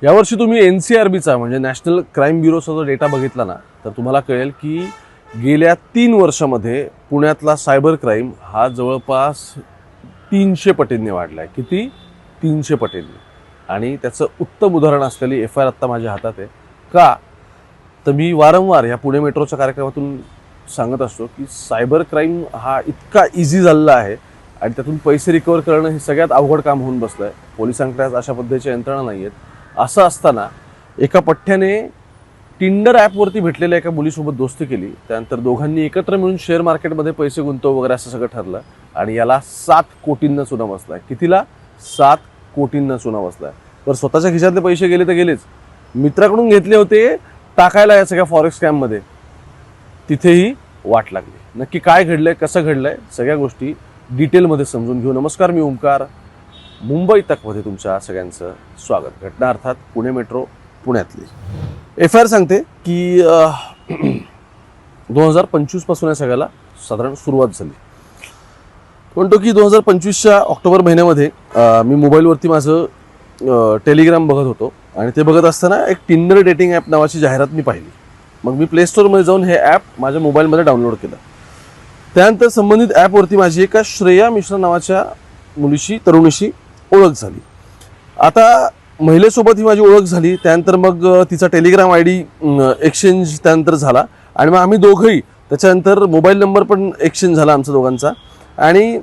यावर्षी तुम्ही NCRBचा म्हणजे नॅशनल क्राईम ब्युरोचा जो डेटा बघितला ना, तर तुम्हाला कळेल की गेल्या 3 वर्षामध्ये पुण्यातला सायबर क्राईम हा जवळपास 300 पटींनी वाढला आहे. किती? 300 पटींनी. आणि त्याचं उत्तम उदाहरण असलेली FIR आत्ता माझ्या हातात आहे. का? तर मी वारंवार या पुणे मेट्रोच्या कार्यक्रमातून सांगत असतो की सायबर क्राईम हा इतका इझी झालेला आहे आणि त्यातून पैसे रिकवर करणं हे सगळ्यात अवघड काम होऊन बसलं आहे. पोलिसांकडे आज अशा पद्धतीच्या यंत्रणा नाही आहेत. असं असताना एका पठ्ठ्याने टिंडर ॲपवरती भेटलेल्या एका मुलीसोबत दोस्ती केली. त्यानंतर दोघांनी एकत्र मिळून शेअर मार्केटमध्ये पैसे गुंतवू वगैरे असं सगळं ठरलं आणि याला 7 कोटींना चुना बसलाय. कितीला? 7 कोटींना चुना बसलाय. तर स्वतःच्या खिशातले पैसे गेले तर गेलेच, मित्राकडून घेतले होते टाकायला या सगळ्या फॉरेक्स स्कॅममध्ये, तिथेही वाट लागली. नक्की काय घडलंय, कसं घडलंय, सगळ्या गोष्टी डिटेलमध्ये समजून घेऊ. नमस्कार, मी ओमकार. मुंबई तकमध्ये तुमच्या सगळ्यांचं स्वागत. घटना अर्थात पुणे मेट्रो पुण्यातली. FIR सांगते की 2025 पासून या सगळ्याला साधारण सुरुवात झाली. म्हणतो की 2025च्या ऑक्टोबर महिन्यामध्ये मी मोबाईलवरती माझं टेलिग्राम बघत होतो आणि ते बघत असताना एक टिंडर डेटिंग ॲप नावाची जाहिरात मी पाहिली. मग मी प्ले स्टोअरमध्ये जाऊन हे ॲप माझ्या मोबाईलमध्ये डाउनलोड केलं. त्यानंतर संबंधित ॲपवरती माझी एका श्रेया मिश्रा नावाच्या मुलीशी, तरुणीशी ओळख झाली. आता महिलेसोबत ही माझी ओळख झाली. त्यानंतर मग तिचा टेलिग्राम ID एक्सचेंज त्यानंतर झाला आणि मग आम्ही दोघंही त्याच्यानंतर मोबाईल नंबर पण एक्सचेंज झाला आमचा दोघांचा. आणि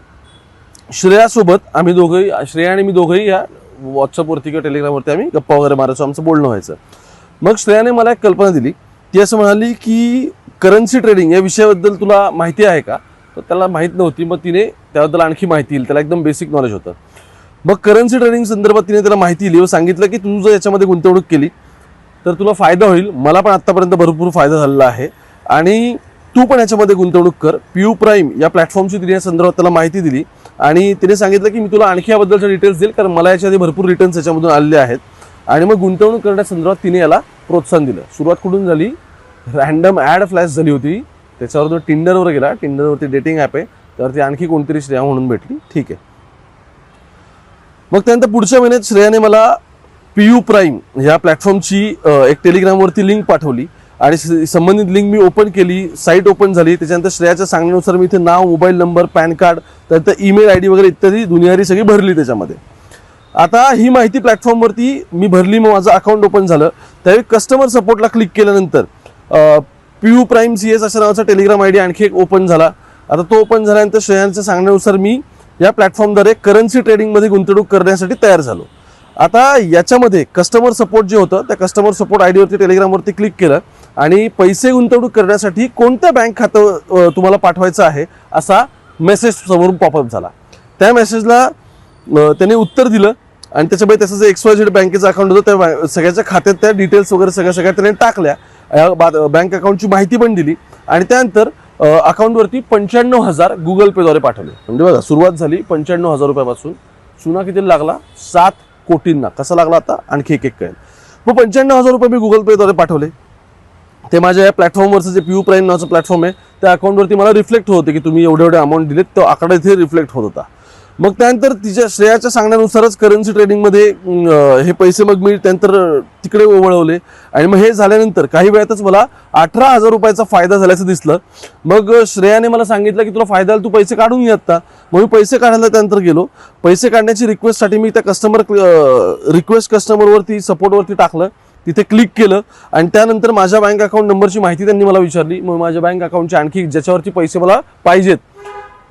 श्रेयासोबत आम्ही दोघंही, श्रेया आणि मी दोघंही या व्हॉट्सअपवरती किंवा टेलिग्रामवरती आम्ही गप्पा वगैरे मारायचो, आमचं बोलणं व्हायचं. मग श्रेयाने मला एक कल्पना दिली. ती असं म्हणाली की करन्सी ट्रेडिंग या विषयाबद्दल तुला माहिती आहे का? तर त्याला माहीत नव्हती. मग तिने त्याबद्दल आणखी माहिती दिली. त्याला एकदम बेसिक नॉलेज होतं. मग करन्सी ट्रेडिंग संदर्भात तिने त्याला माहिती दिली व सांगितलं की तू जर याच्यामध्ये गुंतवणूक केली तर तुला फायदा होईल. मला पण आत्तापर्यंत भरपूर फायदा झालेला आहे आणि तू पण याच्यामध्ये गुंतवणूक कर. PU प्राईम या प्लॅटफॉर्मची तिने या संदर्भात त्याला माहिती दिली आणि तिने सांगितलं की मी तुला आणखी याबद्दलच्या डिटेल्स देईल, कारण मला याच्या आधी भरपूर रिटर्न्स याच्यामधून आलेले आहेत. आणि मग गुंतवणूक करण्यासंदर्भात तिने याला प्रोत्साहन दिलं. सुरुवात कुठून झाली? रँडम ॲड फ्लॅश झाली होती. त्याच्यावर तो टिंडरवर गेला. टिंडरवरती डेटिंग ॲप आहे, त्यावरती आणखी कोणतरी श्रेया म्हणून भेटली. ठीक आहे. मग त्यानंतर पुढच्या महिन्यात श्रेयाने मला PU प्राईम ह्या प्लॅटफॉर्मची एक टेलिग्रामवरती लिंक पाठवली आणि संबंधित लिंक मी ओपन केली. साईट ओपन झाली. त्याच्यानंतर श्रेयाच्या सांगण्यानुसार मी इथे नाव, मोबाईल नंबर, पॅन कार्ड, त्यानंतर ईमेल ID वगैरे इत्यादी दुनियारी सगळी भरली त्याच्यामध्ये. आता ही माहिती प्लॅटफॉर्मवरती मी भरली. मग माझं अकाउंट ओपन झालं. त्यावेळी कस्टमर सपोर्टला क्लिक केल्यानंतर PU प्राईम CS अशा नावाचा टेलिग्राम ID आणखी एक ओपन झाला. आता तो ओपन झाल्यानंतर श्रेयांच्या सांगण्यानुसार मी या प्लॅटफॉर्मद्वारे करन्सी ट्रेडिंगमध्ये गुंतवणूक करण्यासाठी तयार झालो. आता याच्यामध्ये कस्टमर सपोर्ट जे होतं त्या कस्टमर सपोर्ट IDवरती टेलिग्रामवरती क्लिक केलं आणि पैसे गुंतवणूक करण्यासाठी कोणत्या बँक खातं तुम्हाला पाठवायचं आहे असा मेसेज समोरून पॉपअप झाला. त्या मेसेजला त्याने उत्तर दिलं आणि त्याच्यामध्ये त्याचं जे XYZ बँकेचं अकाउंट होतं त्या सगळ्याच्या खात्यात त्या डिटेल्स वगैरे सगळ्या त्याने टाकल्या. बँक अकाउंटची माहिती पण दिली आणि त्यानंतर अकाउंटवरती 95,000 गुगल पेद्वारे पाठवले. म्हणजे बघा, सुरुवात झाली 95,000 रुपयापासून. चुना किती लागला? 7 कोटींना. कसा लागला आता आणखी एक कळेल. मग 95,000 रुपये मी गुगल पेद्वारे पाठवले. ते माझ्या या प्लॅटफॉर्मवरचं जे PU प्राईम नावाचं प्लॅटफॉर्म आहे त्या अकाउंटवरती मला रिफ्लेक्ट होत होते की तुम्ही एवढे अमाऊंट दिलेत. तो आकडा इथे रिफ्लेक्ट होत होता. मग त्यानंतर तिच्या श्रेयाच्या सांगण्यानुसारच करन्सी ट्रेडिंगमध्ये हे पैसे मग मी त्यानंतर तिकडे वळवले आणि मग हे झाल्यानंतर काही वेळातच मला 18,000 रुपयाचा फायदा झाल्याचं दिसलं. मग श्रेयाने मला सांगितलं की तुला फायदा तू पैसे काढून घे आता. मग मी पैसे काढायला त्यानंतर गेलो. पैसे काढण्याची रिक्वेस्टसाठी मी त्या कस्टमरवरती सपोर्टवरती टाकलं. तिथे क्लिक केलं आणि त्यानंतर माझ्या बँक अकाउंट नंबरची माहिती त्यांनी मला विचारली. मग माझ्या बँक अकाउंटची आणखी ज्याच्यावरती पैसे मला पाहिजेत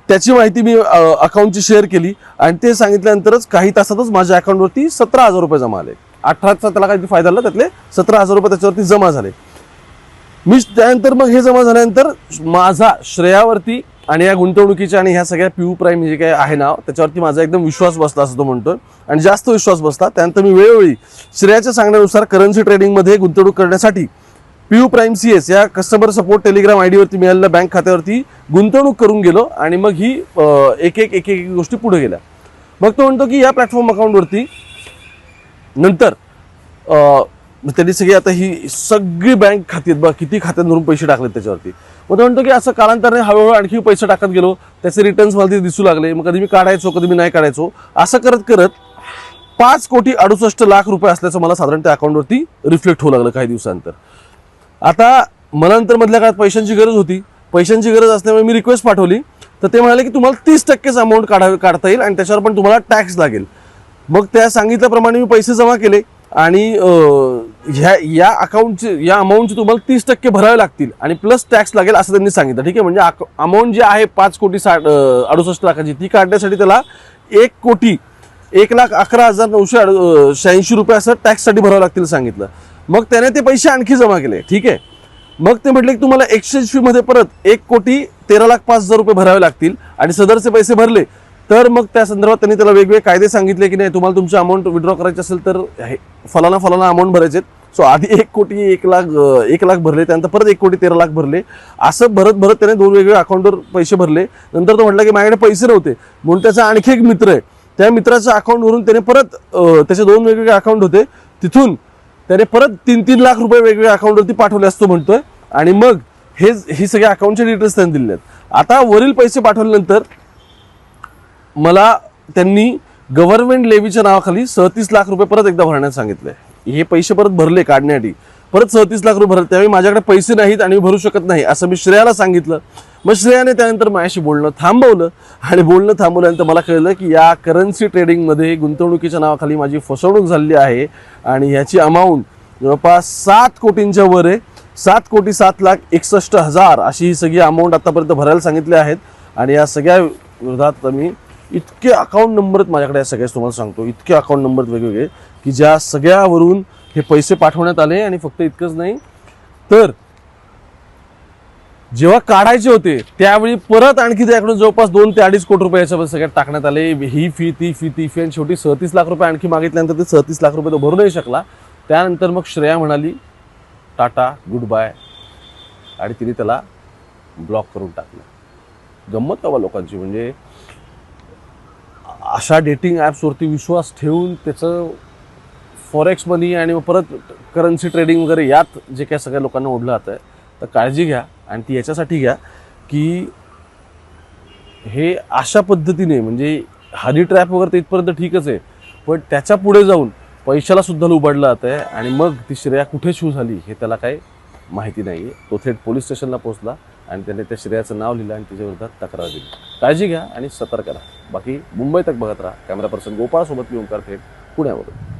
त्याची माहिती मी अकाउंटची शेअर केली आणि ते सांगितल्यानंतरच काही तासातच माझ्या अकाउंटवरती 17,000 रुपये जमा आले. 18चा त्याला काही फायदा झाला, त्यातले 17,000 रुपये त्याच्यावरती जमा झाले. मी त्यानंतर मग हे जमा झाल्यानंतर माझा श्रेयावरती आणि या गुंतवणुकीच्या आणि ह्या सगळ्या PU प्राईम जे काही आहे नाव त्याच्यावरती माझा एकदम विश्वास बसला असं तो म्हणतोय आणि जास्त विश्वास बसला. त्यानंतर मी वेळोवेळी श्रेयाच्या सांगण्यानुसार करन्सी ट्रेडिंगमध्ये गुंतवणूक करण्यासाठी PU प्राईम CS या कस्टमर सपोर्ट टेलिग्राम IDवरती मिळालेल्या बँक खात्यावरती गुंतवणूक करून गेलो आणि मग ही एक एक गोष्टी पुढे गेल्या. मग तो म्हणतो की या प्लॅटफॉर्म अकाउंटवरती नंतर त्यांनी सगळी आता ही सगळी बँक खाती बघ किती खात्यांवरून पैसे टाकलेत त्याच्यावरती. मग तो म्हणतो की असं कालांतराने हळूहळू आणखी पैसे टाकत गेलो. त्याचे रिटर्न्स मला दिसू लागले. मग कधी मी काढायचो, कधी मी नाही काढायचो. असं करत करत ₹5,68,00,000 असल्याचं मला साधारण त्या अकाउंटवरती रिफ्लेक्ट होऊ लागलं काही दिवसानंतर. आता मला नंतर मधल्या काळात पैशांची गरज होती. पैशांची गरज असल्यामुळे मी रिक्वेस्ट पाठवली, तर ते म्हणाले की तुम्हाला 30% अमाऊंट काढता येईल आणि त्याच्यावर पण तुम्हाला टॅक्स लागेल. मग त्या सांगितल्याप्रमाणे मी पैसे जमा केले आणि या अकाउंटचे या अमाऊंटचे तुम्हाला 30% भरावे लागतील आणि प्लस टॅक्स लागेल असं त्यांनी सांगितलं. ठीक आहे, म्हणजे अमाऊंट जी आहे 5,68,00,000 ती काढण्यासाठी त्याला ₹1,11,986 असं टॅक्ससाठी भरावं लागतील सांगितलं. मग त्याने ते पैसे आणखी जमा केले. ठीक आहे, मग ते म्हटले की तुम्हाला एक्सचेंज फी मध्ये परत ₹1,13,05,000 भरावे लागतील आणि सदरचे पैसे भरले तर मग त्या संदर्भात त्यांनी त्याला वेगवेगळे कायदे सांगितले की नाही तुम्हाला तुमची अमाऊंट विड्रॉ करायची असेल तर फलाना अमाऊंट भरायचे. सो आधी 1,01,00,000 भरले, त्यानंतर परत 1,13,00,000 भरले. असं भरत त्याने 2 वेगवेगळ्या अकाउंटवर पैसे भरले. नंतर तो म्हटला की माझ्याकडे पैसे नव्हते म्हणून त्याचा आणखी एक मित्र आहे, त्या मित्राच्या अकाउंटवरून त्याने परत त्याचे 2 वेगवेगळे अकाउंट होते तिथून त्याने परत 3-3 लाख रुपये वेगवेगळ्या अकाउंटवरती पाठवले असतो म्हणतोय. आणि मग ही सगळ्या अकाउंटचे डिटेल्स त्यांनी दिले आहेत. आता वरील पैसे पाठवल्यानंतर मला त्यांनी गव्हर्नमेंट लेवीच्या नावाखाली 37 लाख रुपये परत एकदा भरण्यास सांगितले. हे पैसे परत भरले काढण्यासाठी परत 37 लाख रुपये भरले. त्यावेळी माझ्याकडे पैसे नाहीत आणि मी भरू शकत नाही असं मी श्रेयाला सांगितलं. मग श्रेयाने त्यानंतर माझ्याशी बोलणं थांबवलं आणि बोलणं थांबवल्यानंतर मला कळलं की या करन्सी ट्रेडिंगमध्ये गुंतवणुकीच्या नावाखाली माझी फसवणूक झालेली आहे आणि ह्याची अमाऊंट जवळपास 7 कोटींच्या वर आहे. 7,07,61,000 अशी ही सगळी अमाऊंट आतापर्यंत भरायला सांगितले आहेत. आणि या सगळ्या विरोधात मी इतके अकाउंट नंबर आहेत माझ्याकडे, या सगळ्याच तुम्हाला सांगतो, इतके अकाउंट नंबर वेगवेगळे की ज्या सगळ्यावरून हे पैसे पाठवण्यात आले. आणि फक्त इतकंच नाही तर जेव्हा काढायचे होते त्यावेळी परत आणखी त्याकडून जवळपास 2 ते 2.5 कोटी रुपये याच्यावर सगळ्यात टाकण्यात आले. ही फी ती फी आणि शेवटी 37 लाख रुपये आणखी मागितल्यानंतर ते 37 लाख रुपये तो भरू नाही शकला. त्यानंतर मग श्रेया म्हणाली टाटा गुड बाय आणि तिने त्याला ब्लॉक करून टाकलं. गंमत का लोकांची, म्हणजे अशा डेटिंग ॲप्सवरती विश्वास ठेवून त्याचं फॉरेक्स मनी आणि परत करन्सी ट्रेडिंग वगैरे यात जे काय सगळ्या लोकांना ओढलं जात आहे. तर काळजी घ्या आणि ती याच्यासाठी घ्या की हे अशा पद्धतीने म्हणजे हनी ट्रॅप वगैरे तर इथपर्यंत ठीकच आहे, पण त्याच्या पुढे जाऊन पैशाला सुद्धा लुबाडलं जात आहे. आणि मग ती श्रेया कुठे शू झाली हे त्याला काही माहिती नाही आहे. तो थेट पोलीस स्टेशनला पोहोचला आणि त्याने त्या श्रेयाचं नाव लिहिलं आणि तिच्या विरोधात तक्रार दिली. काळजी घ्या आणि सतर्क राहा. बाकी मुंबई तक बघत राहा. कॅमेरा पर्सन गोपाळ सोबत मी ओंकार थेट पुण्यावरून.